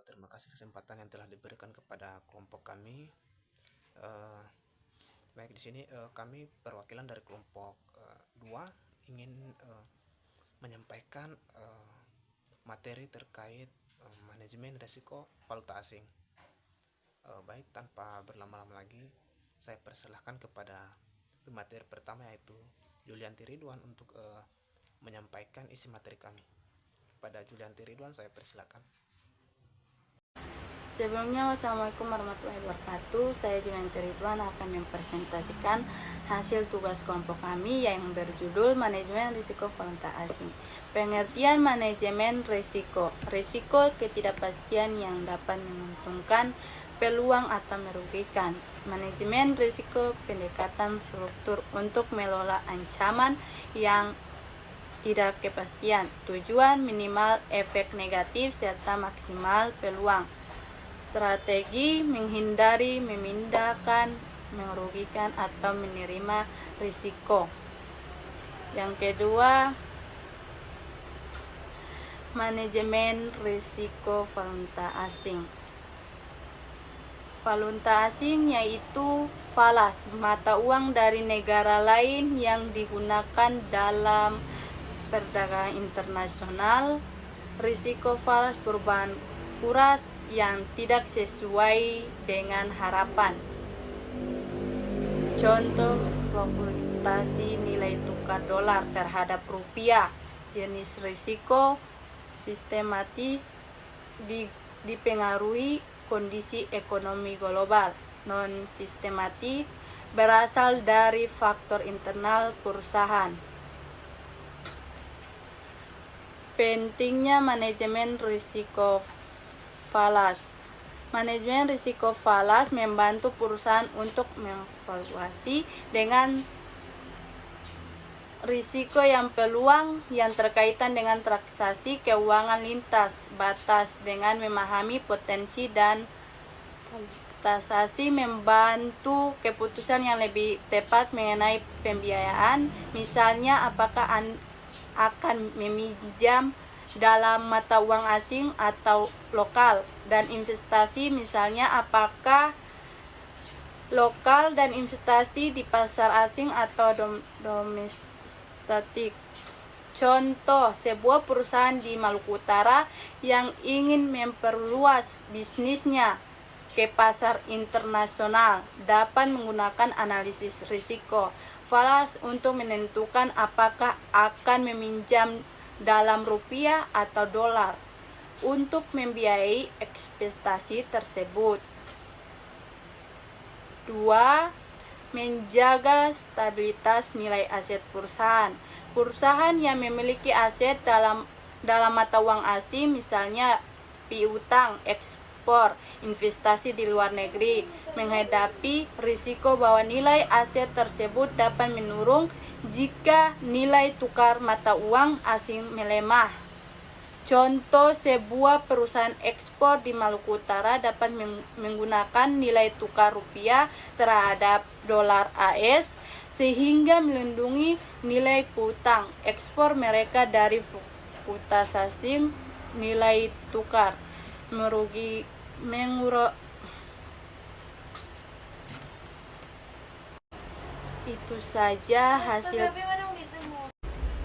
Terima kasih kesempatan yang telah diberikan kepada kelompok kami. Eh, Baik, di sini kami perwakilan dari kelompok 2 ingin menyampaikan materi terkait manajemen risiko valuta asing. Baik, tanpa berlama-lama lagi, saya persilahkan kepada pemateri pertama, yaitu Julianti Ridwan, untuk menyampaikan isi materi kami. Kepada Julianti Ridwan, saya persilahkan. Sebelumnya, wassalamualaikum warahmatullahi wabarakatuh. Saya Julianti Ridwan akan mempresentasikan hasil tugas kelompok kami yang berjudul Manajemen Risiko Valuta Asing. Pengertian manajemen risiko. Risiko ketidakpastian yang dapat menguntungkan, peluang atau merugikan. Manajemen risiko pendekatan struktur untuk mengelola ancaman yang tidak kepastian. Tujuan minimal efek negatif serta maksimal peluang. Strategi menghindari, memindahkan, merugikan, atau menerima risiko. Yang kedua, manajemen risiko valuta asing. Valuta asing yaitu falas, mata uang dari negara lain yang digunakan dalam perdagangan internasional. Risiko falas perubahan kuras yang tidak sesuai dengan harapan. Contoh, fluktuasi nilai tukar dolar terhadap rupiah. Jenis risiko sistematik dipengaruhi kondisi ekonomi global. Non sistematik berasal dari faktor internal perusahaan. Pentingnya manajemen risiko falas. Manajemen risiko falas membantu perusahaan untuk mengevaluasi dengan risiko yang peluang yang terkaitan dengan transaksi keuangan lintas batas dengan memahami potensi dan transaksi, membantu keputusan yang lebih tepat mengenai pembiayaan, misalnya apakah akan meminjam dalam mata uang asing atau lokal, dan investasi, misalnya apakah lokal dan investasi di pasar asing atau domestik. Contoh, sebuah perusahaan di Maluku Utara yang ingin memperluas bisnisnya ke pasar internasional dapat menggunakan analisis risiko falas untuk menentukan apakah akan meminjam dalam rupiah atau dolar untuk membiayai investasi tersebut. 2. Menjaga stabilitas nilai aset perusahaan. Perusahaan yang memiliki aset dalam mata uang asing, misalnya piutang, ekspor, investasi di luar negeri, menghadapi risiko bahwa nilai aset tersebut dapat menurun jika nilai tukar mata uang asing melemah. Contoh, sebuah perusahaan ekspor di Maluku Utara dapat menggunakan nilai tukar rupiah terhadap dolar AS sehingga melindungi nilai piutang ekspor mereka dari fluktuasi nilai tukar. Itu saja hasil.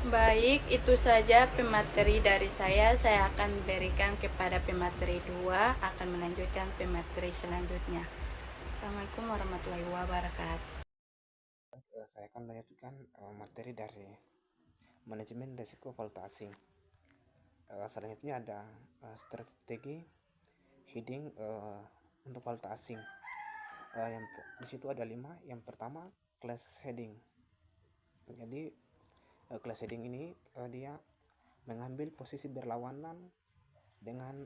Baik, itu saja pemateri dari saya. Saya akan berikan kepada pemateri 2, akan melanjutkan pemateri selanjutnya. Assalamualaikum warahmatullahi wabarakatuh. Saya akan melanjutkan materi dari manajemen risiko valuta asing. Selanjutnya ada strategi hedging untuk valuta asing. Yang di situ ada 5. Yang pertama, class hedging. Jadi class hedging ini dia mengambil posisi berlawanan dengan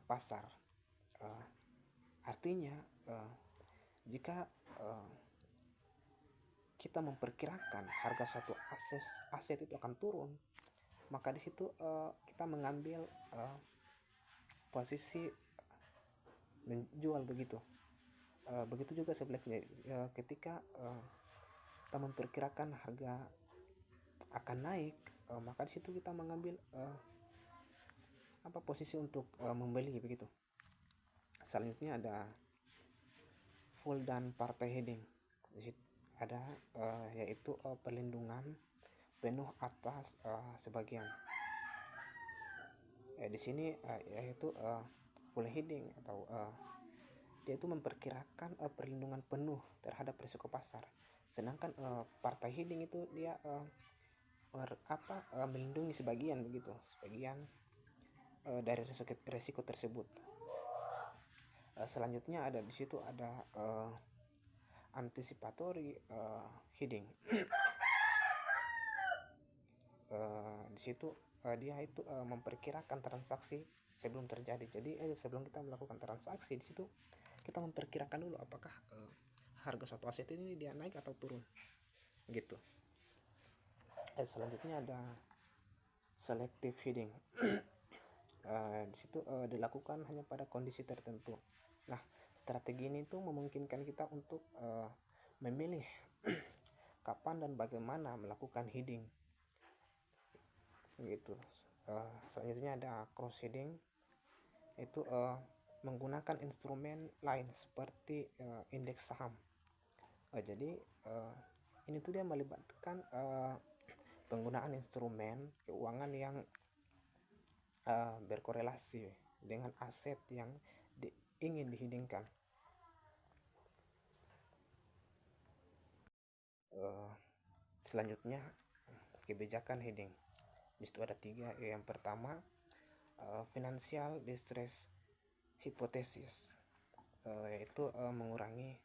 pasar. Artinya jika kita memperkirakan harga suatu aset itu akan turun, maka di situ kita mengambil posisi menjual begitu. Begitu juga sebaliknya, ketika kita memperkirakan harga akan naik, maka di situ kita mengambil posisi untuk membeli begitu. Selanjutnya ada full dan partai heading. Di situ ada yaitu perlindungan penuh atas sebagian. Di sini yaitu full heading atau dia itu memperkirakan perlindungan penuh terhadap risiko pasar. Sedangkan partai heading itu dia melindungi sebagian begitu, sebagian dari risiko tersebut. Selanjutnya ada di situ ada anticipatory heading. Di situ dia itu memperkirakan transaksi sebelum terjadi. Jadi sebelum kita melakukan transaksi, di situ kita memperkirakan dulu apakah harga suatu aset ini dia naik atau turun gitu. Selanjutnya ada selective heading. Di situ dilakukan hanya pada kondisi tertentu. Nah, strategi ini tuh memungkinkan kita untuk memilih kapan dan bagaimana melakukan heading gitu. Selanjutnya ada cross heading, itu menggunakan instrumen lain seperti indeks saham. Jadi ini tuh dia melibatkan penggunaan instrumen keuangan yang berkorelasi dengan aset yang ingin dihidingkan. Selanjutnya kebijakan heading. Di situ ada 3. Yang pertama financial distress hypothesis, yaitu mengurangi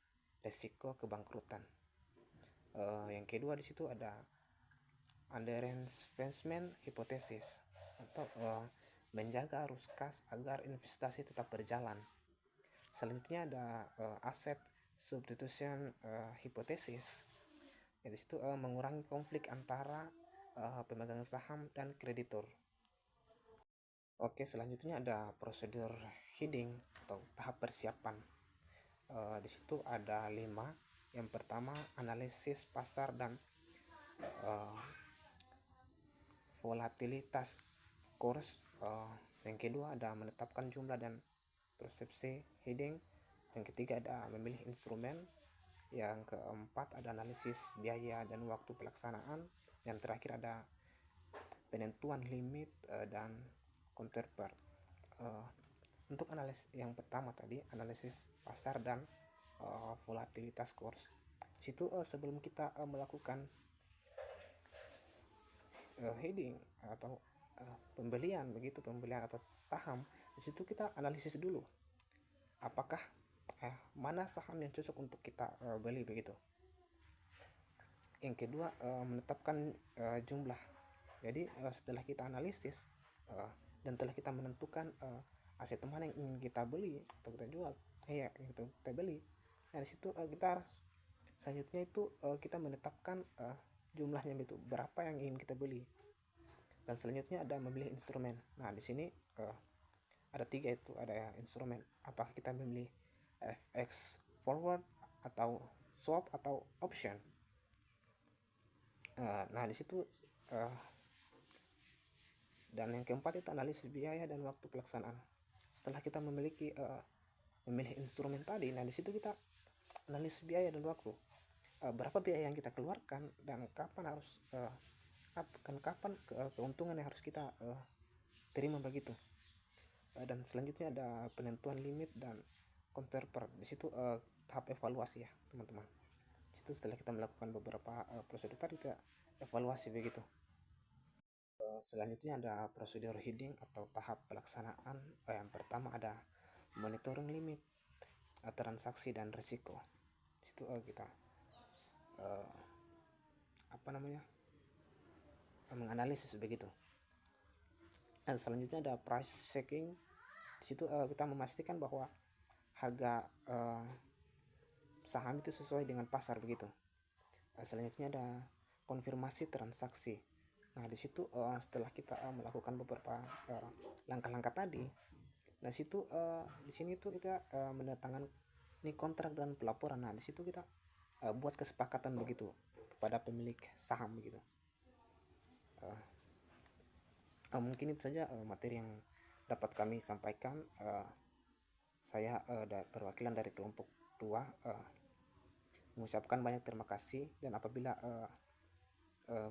risiko kebangkrutan. Yang kedua di situ ada underinvestment hypothesis atau menjaga arus kas agar investasi tetap berjalan. Selanjutnya ada asset substitution hypothesis. Di situ mengurangi konflik antara pemegang saham dan kreditur. Oke, selanjutnya ada prosedur heading atau tahap persiapan. Di situ ada 5. Yang pertama analisis pasar dan volatilitas course. Yang kedua ada menetapkan jumlah dan persepsi heading. Yang ketiga ada memilih instrumen. Yang keempat ada analisis biaya dan waktu pelaksanaan. Yang terakhir ada penentuan limit dan counterpart. Untuk analisis yang pertama tadi, analisis pasar dan volatilitas course. Situ sebelum kita melakukan heading atau pembelian atas saham, di situ kita analisis dulu apakah mana saham yang cocok untuk kita beli begitu. Yang kedua menetapkan jumlah. Jadi setelah kita analisis dan telah kita menentukan aset mana yang ingin kita beli atau kita jual, kita beli. Nah di situ kita harus selanjutnya itu kita menetapkan jumlahnya itu berapa yang ingin kita beli. Dan selanjutnya ada memilih instrumen. Nah di sini ada 3 itu, ada instrumen. Apakah kita memilih FX forward atau swap atau option. Nah di situ dan yang keempat itu analisis biaya dan waktu pelaksanaan. Setelah kita memiliki memilih instrumen tadi, nah di situ kita analisis biaya dan waktu. Berapa biaya yang kita keluarkan dan kapan harus kapan keuntungan yang harus kita terima begitu. Dan selanjutnya ada penentuan limit dan counterpart. Di situ tahap evaluasi ya teman-teman. Di situ setelah kita melakukan beberapa prosedur tadi kita evaluasi begitu. Selanjutnya ada prosedur heading atau tahap pelaksanaan. Yang pertama ada monitoring limit, transaksi dan risiko. Di situ kita menganalisis begitu. Dan selanjutnya ada price checking. Di situ kita memastikan bahwa harga saham itu sesuai dengan pasar begitu. Selanjutnya ada konfirmasi transaksi. Nah di situ setelah kita melakukan beberapa langkah-langkah tadi, nah situ di sini tuh kita mendatangani kontrak dan pelaporan. Nah di situ kita buat kesepakatan begitu kepada pemilik saham begitu. Mungkin itu saja materi yang dapat kami sampaikan. saya perwakilan dari kelompok 2 mengucapkan banyak terima kasih, dan apabila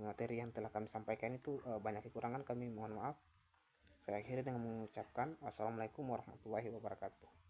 materi yang telah kami sampaikan itu banyak kekurangan, kami mohon maaf. Saya akhiri dengan mengucapkan wassalamualaikum warahmatullahi wabarakatuh.